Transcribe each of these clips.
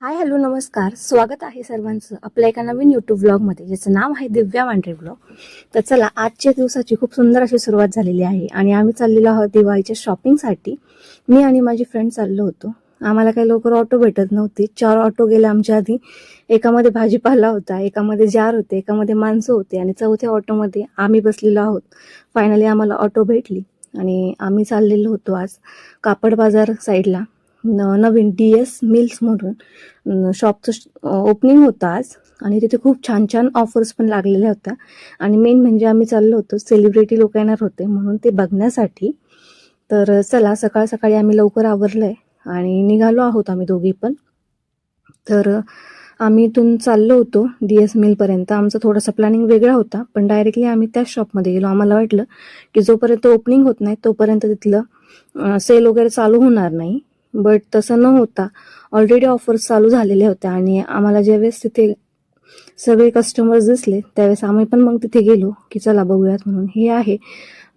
Hi hello नमस्कार, स्वागत आहे सर्वांचं आपल्या एका नवीन यूट्यूब ब्लॉगमध्ये ज्याचं नाव आहे दिव्या वांड्रे ब्लॉग. तर चला, आजच्या दिवसाची खूप सुंदर अशी सुरुवात झालेली आहे आणि आम्ही चाललेलो आहोत दिवाळीच्या शॉपिंगसाठी. मी आणि माझी फ्रेंड चाललो होतो. आम्हाला काही लवकर ऑटो भेटत नव्हती. 4 ऑटो गेले आमच्या आधी. एकामध्ये भाजीपाला होता, एकामध्ये जार होते, एकामध्ये माणसं होते आणि चौथ्या ऑटोमध्ये आम्ही बसलेलो आहोत. फायनली आम्हाला ऑटो भेटली आणि आम्ही चाललेलो होतो आज कापड बाजार साईडला. नवीन DS मिल्स म्हणून शॉपचं ओपनिंग होतं आज आणि तिथे खूप छान छान ऑफर्स पण लागलेल्या होत्या. आणि मेन म्हणजे आम्ही चाललो होतो, सेलिब्रिटी लोक येणार होते म्हणून ते बघण्यासाठी. तर चला, सकाळ सकाळी आम्ही लवकर आवरलंय आणि निघालो आहोत आम्ही दोघी पण. तर आम्ही इथून चाललो होतो DS मिलपर्यंत. आमचा थोडासा प्लॅनिंग वेगळा होता, पण डायरेक्टली आम्ही त्याच शॉपमध्ये गेलो. आम्हाला वाटलं की जोपर्यंत ओपनिंग होत नाही तोपर्यंत तिथलं सेल वगैरे चालू होणार नाही, बट तसं न होता ऑलरेडी ऑफर्स चालू झालेल्या होत्या. आणि आम्हाला ज्यावेळेस तिथे सगळे कस्टमर्स दिसले त्यावेळेस आम्ही पण मग तिथे गेलो की चला बघूयात म्हणून. हे आहे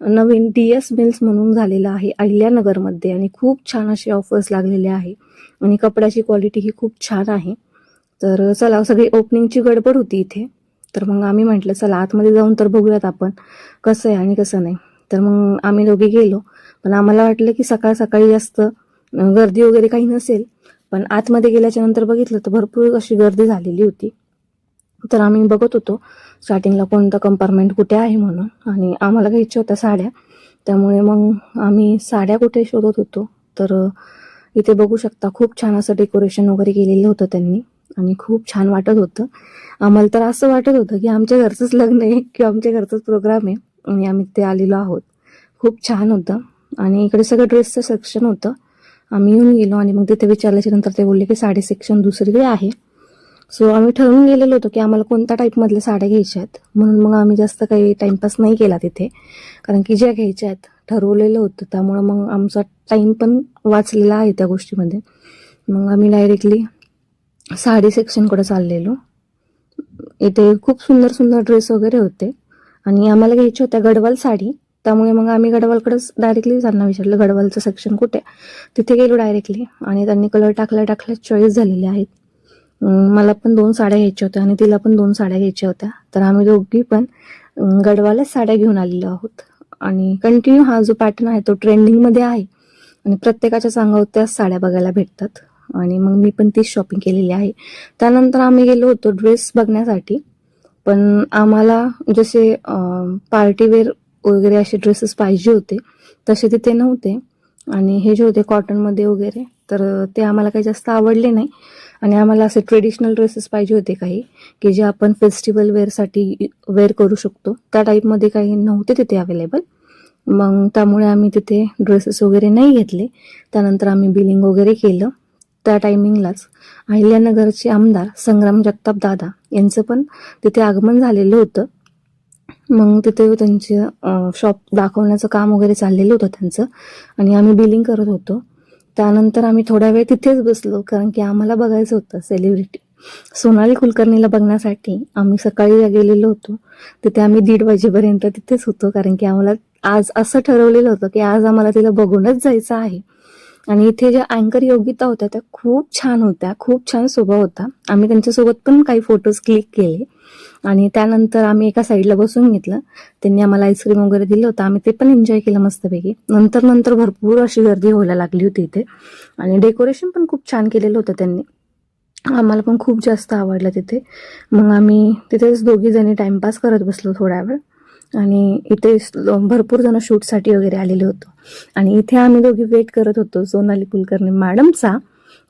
नवीन DS मिल्स म्हणून झालेलं आहे अहिल्यानगरमध्ये आणि खूप छान असे ऑफर्स लागलेले आहे आणि कपड्याची क्वालिटी ही खूप छान आहे. तर चला, सगळी ओपनिंगची गडबड होती इथे. तर मग आम्ही म्हटलं चला आतमध्ये जाऊन तर बघूयात आपण कसं आहे आणि कसं नाही. तर मग आम्ही दोघे गेलो, पण आम्हाला वाटलं की सकाळ सकाळी जास्त गर्दी वगैरे काही नसेल, पण आतमध्ये गेल्याच्या नंतर बघितलं तर भरपूर अशी गर्दी झालेली होती. तर आम्ही बघत होतो स्टार्टिंगला कोणतं कंपार्टमेंट कुठे आहे म्हणून, आणि आम्हाला काही इच्छा होत्या साड्या, त्यामुळे मग आम्ही साड्या कुठे शोधत होतो. तर इथे बघू शकता खूप छान असं डेकोरेशन वगैरे केलेलं होतं त्यांनी आणि खूप छान वाटत होतं. आम्हाला तर असं वाटत होतं की आमच्या घरचंच लग्न आहे किंवा आमच्या घरचंच प्रोग्राम आहे आणि आम्ही ते आलेलो आहोत. खूप छान होतं आणि इकडे सगळं ड्रेसचं सेक्शन होतं. आम्ही येऊन गेलो आणि मग तिथे विचारल्याच्या नंतर ते बोलले की साडी सेक्शन दुसरीकडे आहे. सो आम्ही ठरवून गेलेलो होतो की आम्हाला कोणत्या टाईपमधल्या साड्या घ्यायच्या आहेत, म्हणून मग आम्ही जास्त काही टाईमपास नाही केला तिथे, कारण की ज्या घ्यायच्या आहेत ठरवलेलं होतं. त्यामुळं मग आमचा टाईम पण वाचलेला आहे त्या गोष्टीमध्ये. मग आम्ही डायरेक्टली साडी सेक्शनकडे चाललेलो. इथे खूप सुंदर सुंदर ड्रेस वगैरे होते आणि आम्हाला घ्यायची होत्या गडवाल साडी, त्यामुळे मग आम्ही गडवालकडेच डायरेक्टली त्यांना विचारलं गडवालचं सेक्शन कुठे. तिथे गेलो डायरेक्टली आणि त्यांनी कलर टाकल्या चॉईस झालेले आहेत. मला पण 2 साड्या घ्यायच्या होत्या आणि तिला पण 2 साड्या घ्यायच्या होत्या. तर आम्ही दोघी पण गडवालच साड्या घेऊन आलेलो आहोत आणि कंटिन्यू हा जो पॅटर्न आहे तो ट्रेंडिंगमध्ये आहे आणि प्रत्येकाच्या अंगावर त्याच साड्या बघायला भेटतात. आणि मग मी पण तीच शॉपिंग केलेली आहे. त्यानंतर आम्ही गेलो होतो ड्रेस बघण्यासाठी, पण आम्हाला जसे पार्टीवेअर वगैरे असे ड्रेसेस पाहिजे होते तसे तिथे नव्हते. आणि हे जे होते कॉटनमध्ये वगैरे, तर ते आम्हाला काही जास्त आवडले नाही. आणि आम्हाला असे ट्रेडिशनल ड्रेसेस पाहिजे होते काही, की जे आपण फेस्टिवल वेअरसाठी वेअर करू शकतो, त्या टाईपमध्ये काही नव्हते तिथे अवेलेबल. मग त्यामुळे आम्ही तिथे ड्रेसेस वगैरे नाही घेतले. त्यानंतर आम्ही बिलिंग वगैरे केलं. त्या टायमिंगलाच अहिल्यानगरचे आमदार संग्राम जगताप दादा यांचं पण तिथे आगमन झालेलं होतं. मग तिथे त्यांचे शॉप दाखवण्याचं काम वगैरे चाललेलं होतं त्यांचं आणि आम्ही बिलिंग करत होतो. त्यानंतर आम्ही थोडा वेळ तिथेच बसलो, कारण की आम्हाला बघायचं होतं सेलिब्रिटी सोनाली कुलकर्णीला बघण्यासाठी. आम्ही सकाळी गेलेलो होतो, तिथे आम्ही 1:30 वाजेपर्यंत तिथेच होतो, कारण की आम्हाला आज असं ठरवलेलं होतं की आज आम्हाला तिला बघूनच जायचं आहे. आणि इथे ज्या अँकर योगिता होत्या त्या खूप छान होत्या, खूप छान स्वभाव होता. आम्ही त्यांच्यासोबत पण काही फोटोज क्लिक केले आणि त्यानंतर आम्ही एका साईडला बसून घेतलं. त्यांनी आम्हाला आईस्क्रीम वगैरे दिलं होतं, आम्ही ते पण एन्जॉय केलं मस्तपैकी. नंतर भरपूर अशी गर्दी व्हायला लागली होती इथे आणि डेकोरेशन पण खूप छान केलेलं होतं त्यांनी. आम्हाला पण खूप जास्त आवडलं तिथे. मग आम्ही तिथेच दोघी जणी टाइमपास करत बसलो थोडा वेळ आणि इथे भरपूर जण शूटसाठी वगैरे आलेले होतो. आणि इथे आम्ही दोघी वेट करत होतो सोनाली कुलकर्णी मॅडमचा,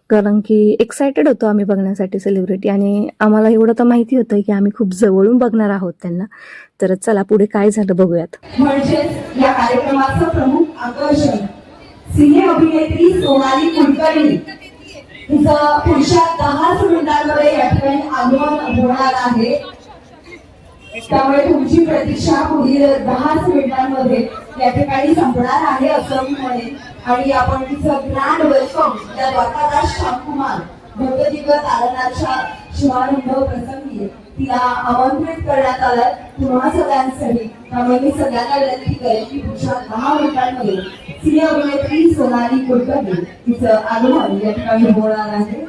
कारण की एक्सायटेड होतो आम्ही बघण्यासाठी सेलिब्रिटी. आणि आम्हाला एवढं तर माहिती होतं की आम्ही खूप जवळून बघणार आहोत त्यांना. तर चला पुढे काय झालं बघूयात. म्हणजेच या कार्यक्रमाचं प्रमुख आकर्षण सिने अभिनेत्री सोनाली कुलकर्णी हिचं पुढच्या 10 मिनिटांमध्ये या ठिकाणी आगमन होणार आहे. त्यामुळे तुमची प्रतीक्षा पुढील 10 मिनिटांमध्ये या ठिकाणी संपणार आहे असं मी म्हणेन. आणि आपण तिचं ग्रँड वेलकम या द्वारकादास श्यामकुमार भक्तदिव्य तारणाच्या शुभारंभ प्रसंगी तिला आमंत्रित करण्यात आलं तुम्हा सगळ्यांसाठी. त्यामुळे मी सगळ्यांना विनंती करेन की पुढच्या 10 मिनिटांमध्ये सिने अभिनेत्री सोनाली कुलकर्णी तिचं आगमन या ठिकाणी होणार आहे.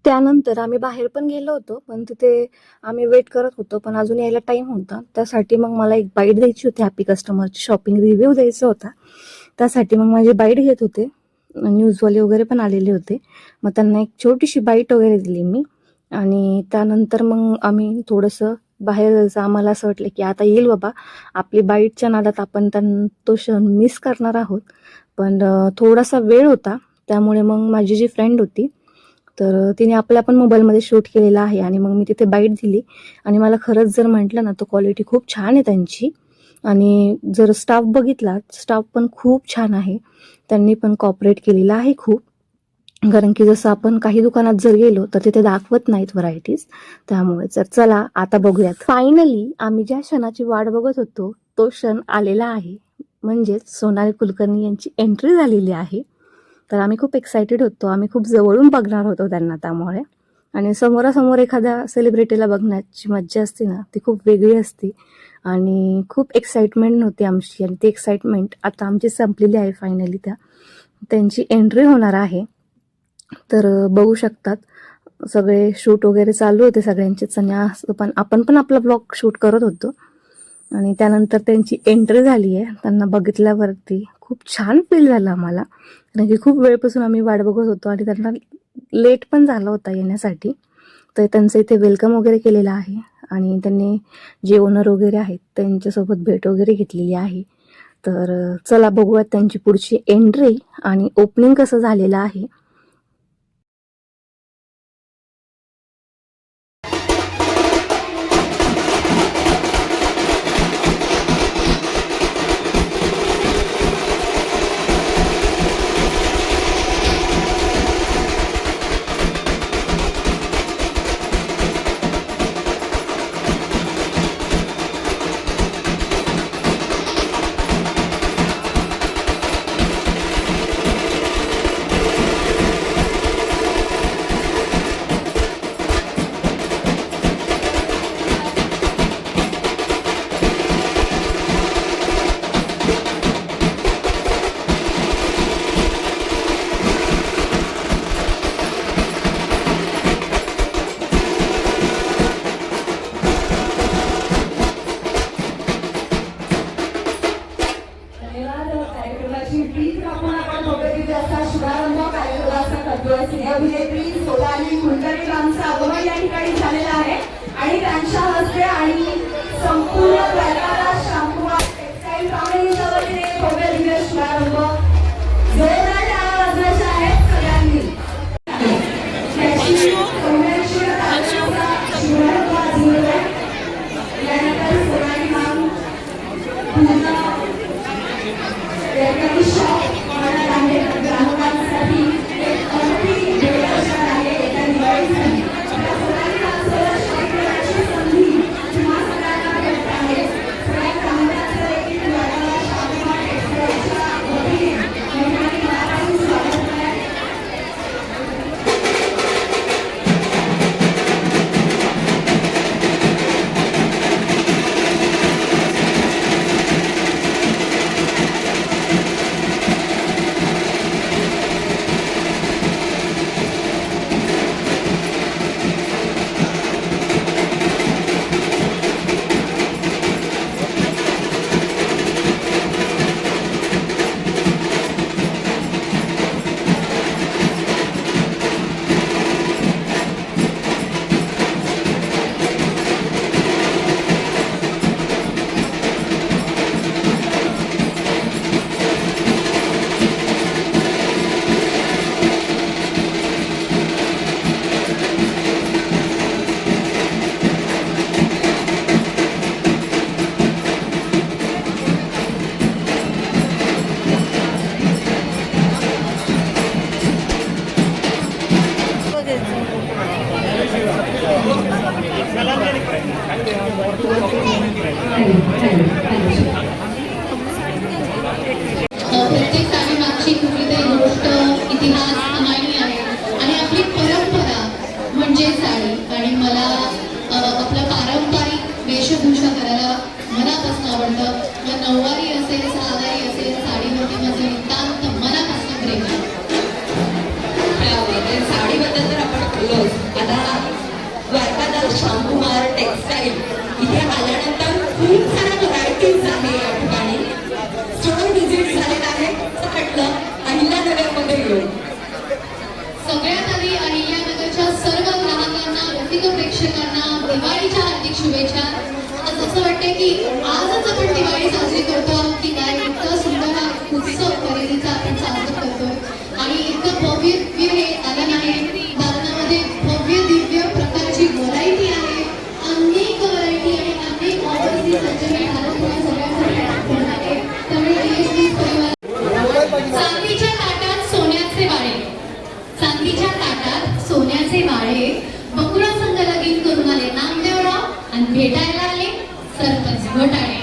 त्यानंतर आम्ही बाहेर पण गेलो होतो, पण तिथे आम्ही वेट करत होतो, पण अजून यायला टाईम होता. त्यासाठी मग मला एक बाईट द्यायची होती हॅपी कस्टमरची, शॉपिंग रिव्ह्यू द्यायचा होता. त्यासाठी मग माझी बाईट घेत होते. न्यूजवाले वगैरे पण आलेले होते. मग त्यांना एक छोटीशी बाईट वगैरे दिली मी. आणि त्यानंतर मग आम्ही थोडंसं बाहेर जायचं. आम्हाला असं वाटलं की आता येईल बाबा, आपली बाईटच्या नादात आपण तो क्षण मिस करणार आहोत. पण थोडासा वेळ होता, त्यामुळे मग माझी जी फ्रेंड होती, तर तिने आपल्या पण मोबाईलमध्ये शूट केलेला आहे आणि मग मी तिथे बाईट दिली. आणि मला खरंच जर म्हटलं ना, तर क्वालिटी खूप छान आहे त्यांची. आणि जर स्टाफ बघितला, स्टाफ पण खूप छान आहे. त्यांनी पण कॉपरेट केलेला आहे खूप. कारण की जसं आपण काही दुकानात जर गेलो तर तिथे दाखवत नाहीत व्हरायटीज. त्यामुळे तर चला आता बघूयात. फायनली आम्ही ज्या क्षणाची वाट बघत होतो तो क्षण आलेला आहे. म्हणजेच सोनाली कुलकर्णी यांची एंट्री झालेली आहे. तर आम्ही खूप एक्सायटेड होतो. आम्ही खूप जवळून बघणार होतो त्यांना. त्यामुळे आणि समोरासमोर एखाद्या सेलिब्रिटीला बघण्याची मज्जा असते ना, ती खूप वेगळी असते. आणि खूप एक्साइटमेंट होती आमची. आणि ती एक्साइटमेंट आता आमची संपलेली आहे. फायनली त्यांची एंट्री होणार आहे. तर बघू शकतात, सगळे शूट वगैरे चालू होते सगळ्यांचेच. आणि पण आपण पण आपला ब्लॉग शूट करत होतो. आणि त्यानंतर त्यांची एंट्री झाली आहे. त्यांना बघितल्यावरती खूप छान फील झालं आम्हाला. कारण की खूप वेळपासून आम्ही वाट बघत होतो आणि त्यांना लेट पण झाला होता येण्यासाठी. तर त्यांचं इथे वेलकम वगैरे केलेलं आहे. आणि त्यांनी जे ओनर वगैरे आहेत त्यांच्यासोबत भेट वगैरे घेतलेली आहे. तर चला बघूयात त्यांची पुढची एंट्री आणि ओपनिंग कसं झालेलं आहे. कार्यक्रमाची प्लीज आपण बघितली असा शुभारंभ कार्यक्रमाचा करतोय. सिने अभिनेत्री सोनाली कुलकर्णी यांचं आगमन या ठिकाणी झालेलं आहे आणि त्यांच्या हस्ते आणि संपूर्ण प्रकारात शांतकुमार टेक्सटाईल कंपनीच्या वतीने भव्य दिव्य शुभारंभ जोरदार टाळ्या वाजवायच्या आहेत सगळ्यांनी. त्याची सौम्यशीर कार्यक्रमाचा शुभारंभ आज होतोय. यानंतर सोनाली मॅम पूर्ण शॉप म्हणत आहे. ग्राहकांसाठी एक अगदी वेळ असणार आहे एका दिवाळीसाठी. त्या सोनाली माणसाला शॉपिंग करण्याची संधी तुम्हा सगळ्यांना भेटत आहे. सगळ्या ग्राहकांचं देखील तुम्हाला शांतकुमार टेक्सटाईलच्या वतीने महिलांनी मनापासून स्वागत आहे. प्रत्येक साडीमागची कुठलीतरी गोष्ट, इतिहास, कहाणी आहे. आणि आपली परंपरा म्हणजे साडी. आणि मला आपलं पारंपरिक वेशभूषा करायला मनापासून आवडतं. मग नऊवारी असेल, सहावारी असेल, साडीवरती माझं नितांत मनापासून प्रेम आहे. साडीबद्दल तर आपण आता द्वारकादास श्यामकुमार टेक्सटाईल इथे आल्यानंतर खूप साऱ्या व्हरायटीज आहे या ठिकाणी. स्टोर व्हिजिट झालेला आहे, असं वाटलं अहिल्यानगरमध्ये येऊन. सगळ्यात आधी अहिल्यानगरच्या सर्व ग्राहकांना, रसिक प्रेक्षकांना दिवाळीच्या हार्दिक शुभेच्छा. आज असं वाटतंय की आजच आपण दिवाळी साजरी करतो की काय, इतकं सुंदर हा उत्सव खरेदीचा आपण साजरा करतोय आणि इतकं भव्य दिव्य हे आलं आहे. दालनामध्ये भव्य दिव्य प्रकारची व्हरायटी आहे, अनेक व्हरायटी आणि अनेक ऑफर्सनी सज्जमेट आलं तुम्हा सगळ्यांसाठी आहे. त्यामुळे DSP परिवार चांदीच्या ताटात सोन्याचे वाळे, चांदीच्या ताटात सोन्याचे वाळे बकुळा संघ लगीन करून आले नामदेवराव आणि भेटायला आले सरपंच घोटाळे.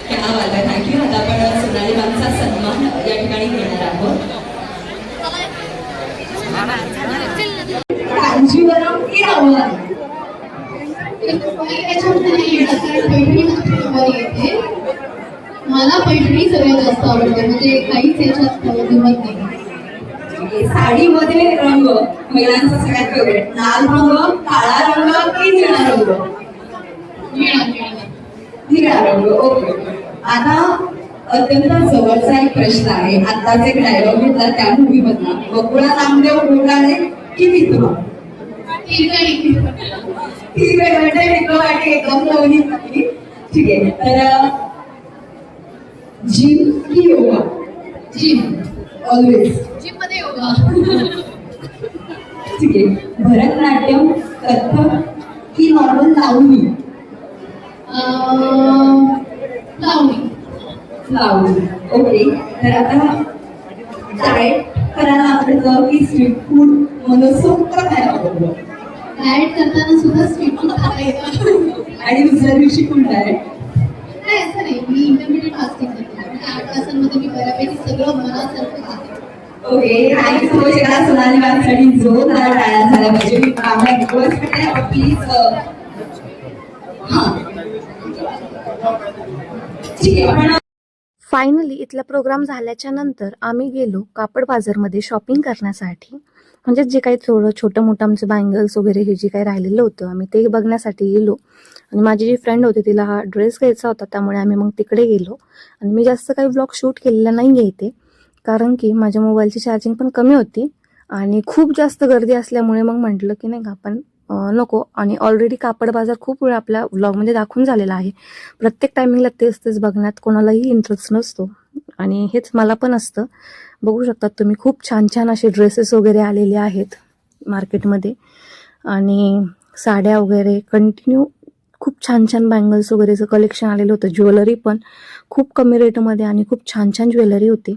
क्या बात आहे, थँक्यू. आता आपण सोनाली मॅमचा सन्मान या ठिकाणी घेणार आहोत. कांजीवरम की नववारी? त्याच्यामध्ये नाही येणार कारण पैठणी वर येते. मला पैठणी सगळ्यात जास्त आवडते, म्हणजे काहीच याच्यात गमत नाही. साडीमध्ये रंग महिलांचा सगळ्यात फेवरेट, लाल रंग, काळा रंग की निळा रंग? निळा रंग. ओके. आता अत्यंत जवळचा एक प्रश्न आहे. आताच एक डायलॉग घेतला त्या मूवी मधला, बकुळा नामदेव घोटाळे की विधवा? ठीक आहे, म्हणजे विधवाटी एकदम नवनी पत्नी. ठीक आहे. तर जिम की योगा? जिम. ऑलवेज. जिम मध्ये योगा. ठीक आहे. भरतनाट्यम, कथक की नॉर्मल लावणी? लावणी. लावणी. ओके. तर आता डाएट करायला आवडतं की स्ट्रीट फूड मनसोक्त खायला आवडतं? डाएट करताना सुद्धा स्वीट फूड खाता येतं. आणि दुसऱ्या दिवशी फुल डाएट? नाही असं नाही, मी इंटरमिडिएट फास्टिंग करते. म्हणजे 8 तासांमध्ये मी बऱ्यापैकी सगळं मनासारखं खाते. ओके. Thank you so much. एका सोनाली मॅमसाठी जोरदार टाळ्या झाल्या पाहिजे. मी आम्हाला रिक्वेस्ट करते प्लीज. हां ठीक आहे. आपण फायनली इथला प्रोग्राम झाल्याच्या नंतर आम्ही गेलो कापड बाजारमध्ये शॉपिंग करण्यासाठी. म्हणजे जे काही थोडं छोटं मोठं आमचं बँगल्स वगैरे हे जे काही राहिलेलं होतं आम्ही ते बघण्यासाठी गेलो. आणि माझी जी फ्रेंड होती तिला हा ड्रेस घ्यायचा होता, त्यामुळे आम्ही मग तिकडे गेलो. आणि मी जास्त काही ब्लॉग शूट केलेला नाही आहे इथे, कारण की माझ्या मोबाईलची चार्जिंग पण कमी होती आणि खूप जास्त गर्दी असल्यामुळे मग म्हटलं की नाही का आपण नको. आणि ऑलरेडी कापड बाजार खूप वेळ आपल्या व्लॉगमध्ये दाखवून झालेला आहे. प्रत्येक टायमिंगला तेच तेच बघण्यात कोणालाही इंटरेस्ट नसतो आणि हेच मला पण असतं. बघू शकतात तुम्ही खूप छान छान असे ड्रेसेस वगैरे आलेले आहेत मार्केटमध्ये आणि साड्या वगैरे कंटिन्यू खूप छान छान बँगल्स वगैरेचं कलेक्शन आलेलं होतं. ज्वेलरी पण खूप कमी रेटमध्ये आणि खूप छान छान ज्वेलरी होती.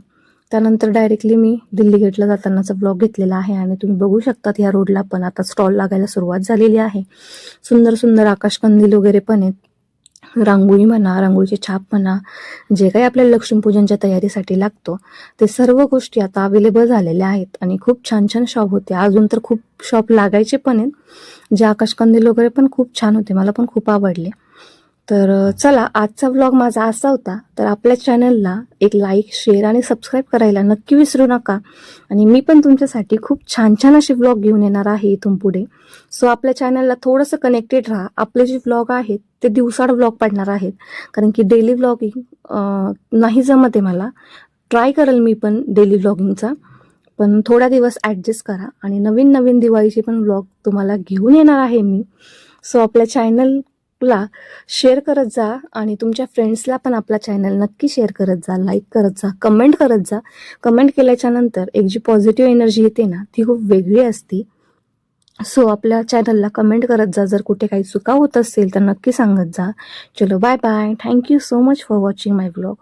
त्यानंतर डायरेक्टली मी दिल्ली गेटला जातानाचा ब्लॉग घेतलेला आहे आणि तुम्ही बघू शकतात ह्या रोडला पण आता स्टॉल लागायला सुरुवात झालेली आहे. सुंदर सुंदर आकाशकंदील वगैरे पण आहेत. रांगोळी म्हणा, रांगोळीचे छाप म्हणा, जे काही आपल्याला लक्ष्मीपूजनच्या तयारीसाठी लागतो ते सर्व गोष्टी आता अवेलेबल झालेल्या आहेत आणि खूप छान छान शॉप होते. अजून तर खूप शॉप लागायचे पण आहेत. जे आकाशकंदील वगैरे पण खूप छान होते, मला पण खूप आवडले. तर चला आजचा व्लॉग माझा असा होता. तर आपल्या चॅनलला एक लाईक, शेअर आणि सबस्क्राईब करायला नक्की विसरू नका. आणि मी पण तुमच्यासाठी खूप छान छान असे व्लॉग घेऊन येणार आहे इथून पुढे. सो आपल्या चॅनलला थोडंसं कनेक्टेड राहा. आपले जे व्लॉग आहेत ते दिवसाड व्लॉग पडणार आहेत, कारण की डेली व्लॉगिंग नाही जमत आहे मला. ट्राय करेल मी पण डेली व्लॉगिंगचा, पण थोडा दिवस ॲडजस्ट करा. आणि नवीन नवीन दिवाळीचे पण व्लॉग तुम्हाला घेऊन येणार आहे मी. सो आपल्या चॅनलला शेअर करत जा आणि तुमच्या फ्रेंड्सला पण आपला चॅनल नक्की शेअर करत जा, लाईक करत जा, कमेंट करत जा. कमेंट केल्याच्या नंतर एक जी पॉझिटिव्ह एनर्जी येते ना ती खूप वेगळी असते. सो आपल्या चॅनलला कमेंट करत जा. जर कुठे काही चुका होत असेल तर नक्की सांगत जा. चलो bye bye. Thank you so much for watching my vlog.